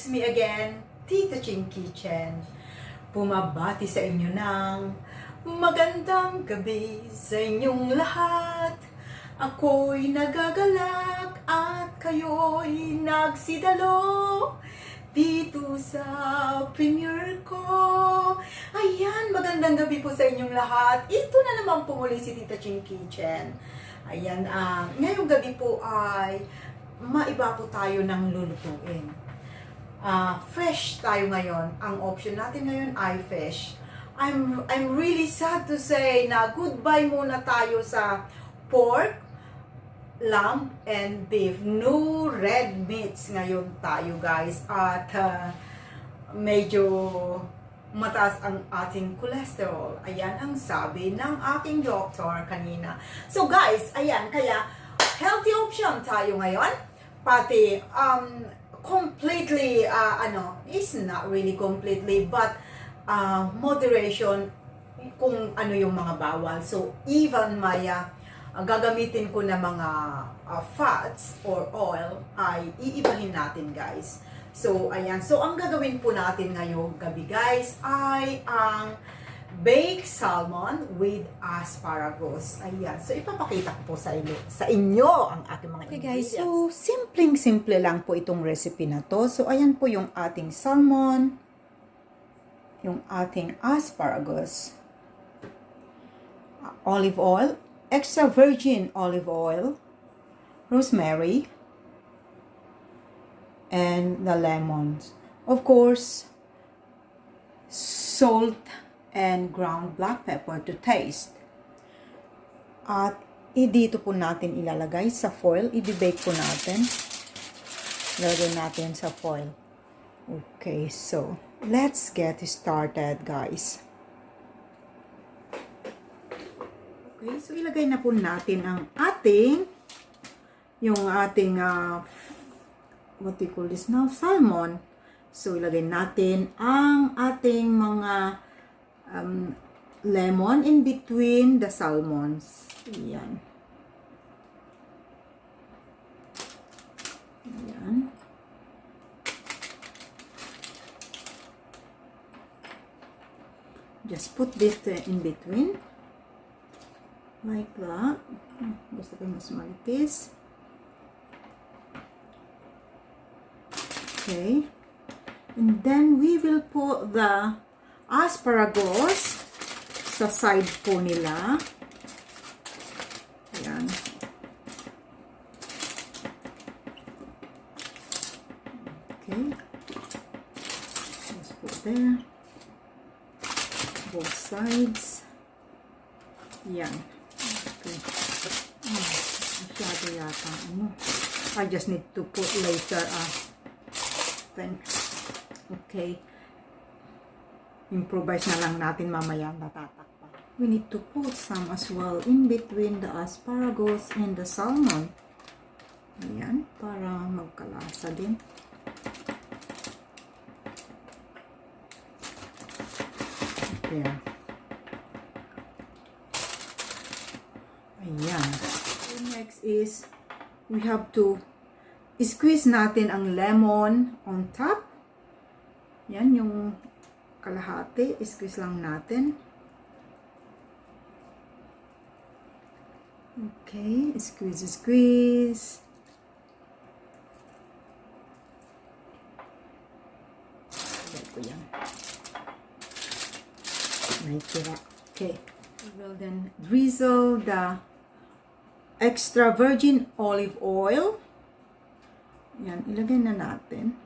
It's me again, Tita Ching Kitchen. Bumabati sa inyo ng magandang gabi sa inyong lahat. Ako'y nagagalak at kayo'y nagsidalo dito sa premiere ko. Ayan, magandang gabi po sa inyong lahat. Ito na naman po muli si Tita Ching Kitchen. Ayan, ngayong gabi po ay maiba po tayo ng lulutuin. Fresh tayo ngayon. Ang option natin ngayon ay fish. I'm really sad to say na goodbye muna tayo sa pork, lamb, and beef. No red meats ngayon tayo, guys. At medyo mataas ang ating cholesterol. Ayan ang sabi ng aking doktor kanina. So guys, ayan, kaya healthy option tayo ngayon. Pati completely is not really completely, but moderation kung ano yung mga bawal. So even maya gagamitin ko na mga fats or oil ay iibahin natin, guys. So ayan, so ang gagawin po natin ngayong gabi, guys, ay ang baked salmon with asparagus. Ayan. So, ipapakita ko po sa inyo ang aking mga ingredients. Guys, so, simpleng-simple lang po itong recipe na to. So, ayan po yung ating salmon, yung ating asparagus, olive oil, extra virgin olive oil, rosemary, and the lemons. Of course, salt, and ground black pepper to taste. At dito po natin ilalagay sa foil. I-bake po natin. Lagay natin sa foil. Okay, so let's get started, guys. Okay, so ilagay na po natin ang ating what we call this now, salmon. So ilagay natin ang ating mga lemon in between the salmons. Ayan. Ayan. Just put this in between. Like that. Basta kayo mas malipis. Okay. And then we will put the asparagus sa side po nila. Ayan. Okay. Let's put there. Both sides. Ayan. Okay. Masyado yata. I just need to put later then. Okay. Improvise na lang natin mamaya, natatakpan. We need to put some as well in between the asparagus and the salmon. Ayan, para magkalasa din. There. Ayan. So next is, we have to squeeze natin ang lemon on top. Yan, yung kalahati, squeeze lang natin. Okay, squeeze. Ayan ko yan. May tira. Okay. We will then drizzle the extra virgin olive oil. Yan, ilagay na natin.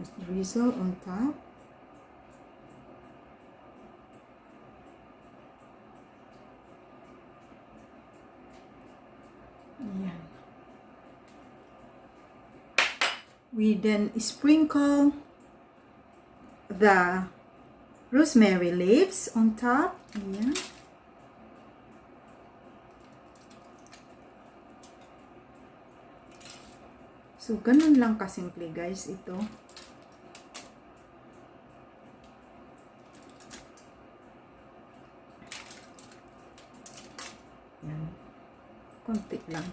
Just drizzle on top. Ayan. We then sprinkle the rosemary leaves on top. Ayan. So, ganun lang kasimple, guys, ito. lang.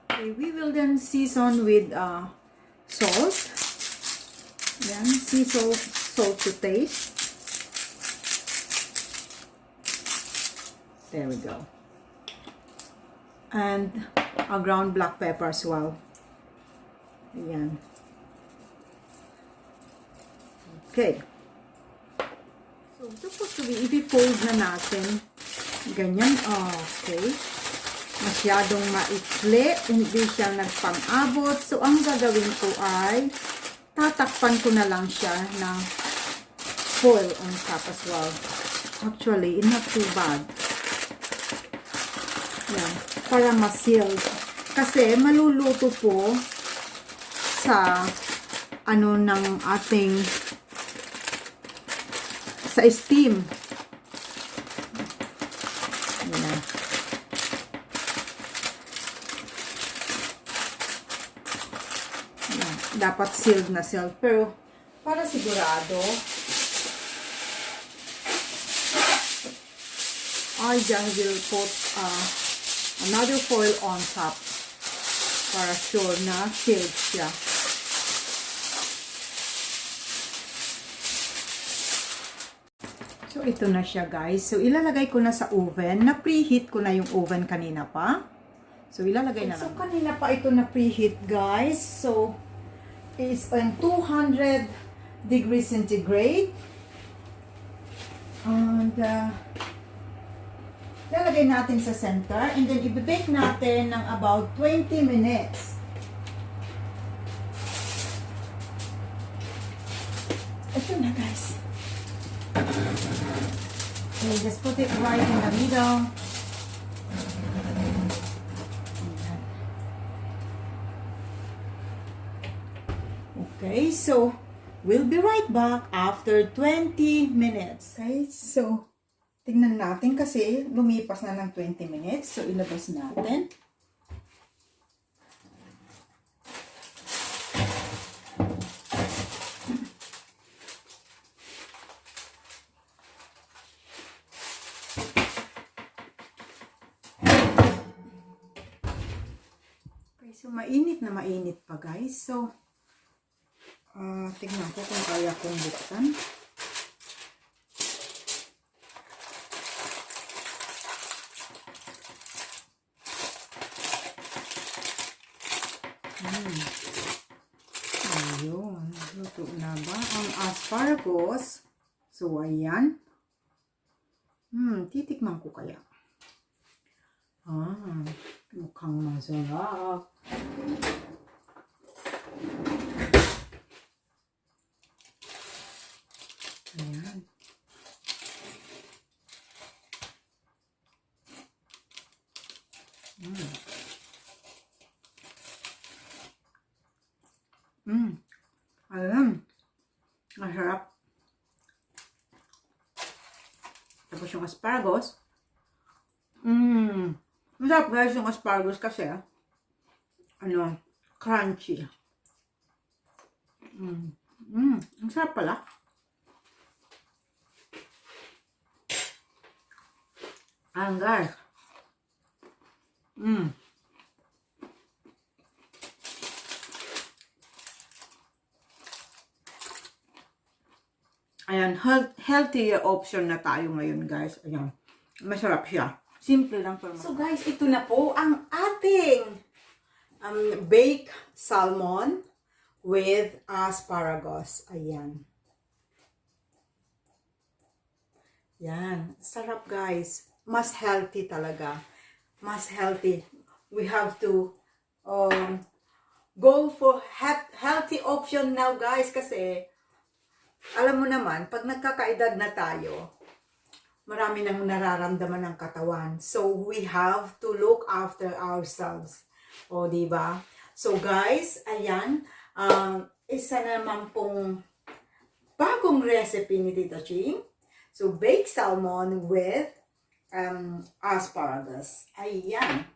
Okay, we will then season with salt. Yan, sea salt to taste. There we go. And a ground black pepper as well. Ayan. Okay. So, supposed to be, i-fold na natin. Ganyan. Okay. Masyadong maikli. Hindi siya nagpang-abot. So, ang gagawin ko ay tatakpan ko na lang siya ng foil on top as well. Actually, not too bad. Yan. Para ma-sealed. Kasi maluluto po sa ano ng ating sa steam. Yan. Yan. Dapat sealed na sealed. Pero para sigurado, I just will put another foil on top para sure na sealed siya. So, ito na siya guys. So, ilalagay ko na sa oven. Na-preheat ko na yung oven kanina pa. So, ilalagay na lang. So, kanina pa ito na-preheat guys. So, it's on 200 degrees centigrade. And, lalagay natin sa center. And then, i-bake natin ng about 20 minutes. Ito na guys. Okay, just put it right in the middle. Okay, so we'll be right back after 20 minutes. Okay, so tingnan natin kasi lumipas na ng 20 minutes. So ilabas natin. So, mainit na mainit pa guys. So, tignan ko kung kaya kong buksan. Ayun. Luto na ba ang asparagus? So, ayan. Titikman ko kaya. Mukhang masarap. Ayan. Ayan. Masarap. Tapos yung asparagus. Masarap guys yung asparagus kasi crunchy. Ang sarap pala. Ayan guys. Ayan, healthier option na tayo ngayon guys. Ayan, masarap siya. Simple lang pero masarap. So guys, ito na po ang ating baked salmon with asparagus. Ayan. Yan. Sarap guys. Mas healthy talaga. Mas healthy. We have to go for healthy option now guys kasi alam mo naman, pag nagkakaedad na tayo, marami nang nararamdaman ng katawan. So, we have to look after ourselves. O, diba? So, guys, ayan. Isa naman pong bagong recipe ni Tita Ching. So, baked salmon with asparagus. Ayan.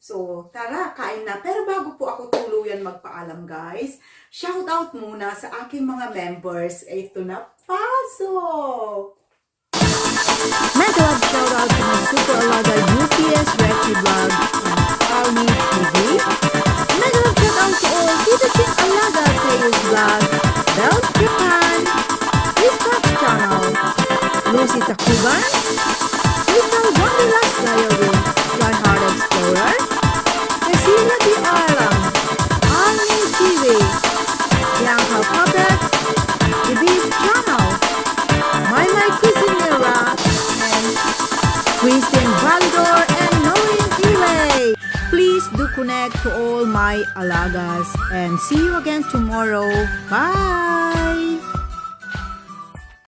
So, tara, kain na. Pero bago po ako tuluyan magpaalam, guys, shout out muna sa aking mga members. Ito na, pasok! Mega love shout out to my super alaga UPS Recce Vlog. Alni TV. Mega shout out to all Tita Ching Alaga Players Vlog, Belt Japan, Eastbox Channel, Lucy Takuban, Crystal Wanderlust Diary, Try Hard Explorer, Cecilia Di Alam, Alni TV, Bianca Puppet, The Beast Channel, My Cuisinera, and Christian Validor and Noreen Ire. Please do connect to all my alagas and see you again tomorrow. Bye!